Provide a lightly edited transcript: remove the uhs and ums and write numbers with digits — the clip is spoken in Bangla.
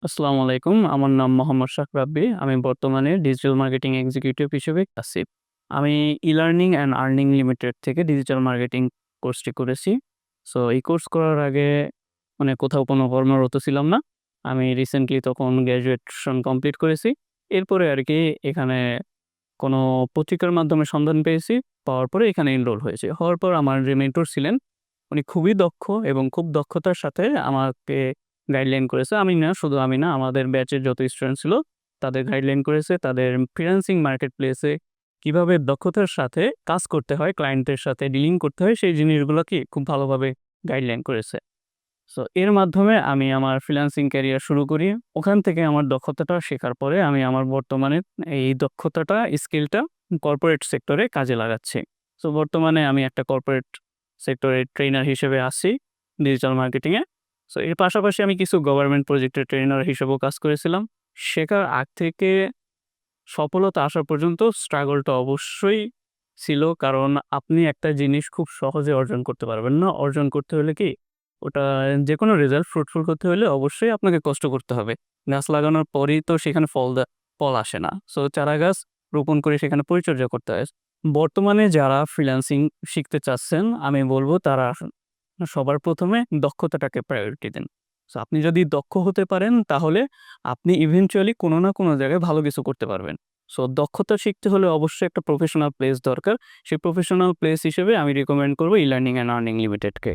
আসসালামু আলাইকুম। আমার নাম মোহাম্মদ শাক রাব্বি। আমি বর্তমানে ডিজিটাল মার্কেটিং এক্সিকিউটিভ হিসেবে আছি। আমি ই-লার্নিং অ্যান্ড আর্নিং লিমিটেড থেকে ডিজিটাল মার্কেটিং কোর্সটি করেছি। সো এই কোর্স করার আগে কোথাও কোনো কর্মরত ছিলাম না। আমি রিসেন্টলি তখন গ্র্যাজুয়েশন কমপ্লিট করেছি। এরপরে আরকি এখানে কোনো পত্রিকার মাধ্যমে সন্ধান পেয়েছি। পাওয়ার পরে এখানে এনরোল হয়েছি। হওয়ার পর আমার যে মেন্টর ছিলেন, উনি খুবই দক্ষ এবং খুব দক্ষতার সাথে আমাকে গাইডলাইন করেছে। আমি না, আমাদের ব্যাচের যত স্টুডেন্ট ছিল, তাদের গাইডলাইন করেছে। তাদের ফ্রিল্যান্সিং মার্কেট প্লেসে কিভাবে দক্ষতার সাথে কাজ করতে হয়, ক্লায়েন্টের সাথে ডিলিং করতে হয়, সেই জিনিসগুলোকে খুব ভালোভাবে গাইডলাইন করেছে। সো এর মাধ্যমে আমি আমার ফ্রিল্যান্সিং ক্যারিয়ার শুরু করি। ওখান থেকে আমার দক্ষতাটা শেখার পরে আমি আমার বর্তমানে এই দক্ষতাটা, স্কিলটা কর্পোরেট সেক্টরে কাজে লাগাচ্ছি। সো বর্তমানে আমি একটা কর্পোরেট সেক্টরের ট্রেনার হিসেবে আছি ডিজিটাল মার্কেটিংয়ে। সো এর পাশাপাশি আমি কিছু গভর্নমেন্ট প্রজেক্টের ট্রেনার হিসেবেও কাজ করেছিলাম। শেখার আগ থেকে সফলতা আসা পর্যন্ত স্ট্রাগলটা অবশ্যই ছিল। কারণ আপনি একটা জিনিস খুব সহজে অর্জন করতে পারবেন না। অর্জন করতে হলে কি, ওটা যেকোনো রেজাল্ট ফ্রুটফুল করতে হলে অবশ্যই আপনাকে কষ্ট করতে হবে। গাছ লাগানোর পরেই তো সেখানে ফল আসে না। সো চারা গাছ রোপণ করে সেখানে পরিচর্যা করতে হয়। বর্তমানে যারা ফ্রিল্যান্সিং শিখতে চাচ্ছেন, আমি বলব তারা সবার ১ম এ দক্ষতাটাকে প্রায়োরিটি দেন। সো আপনি যদি দক্ষ হতে পারেন, তাহলে আপনি ইভেনচুয়ালি কোনো না কোনো জায়গায় ভালো কিছু করতে পারবেন। সো দক্ষতা শিখতে হলে অবশ্যই একটা প্রফেশনাল প্লেস দরকার। সেই প্রফেশনাল প্লেস হিসেবে আমি রিকমেন্ড করব ই-লার্নিং অ্যান্ড আর্নিং লিমিটেডকে।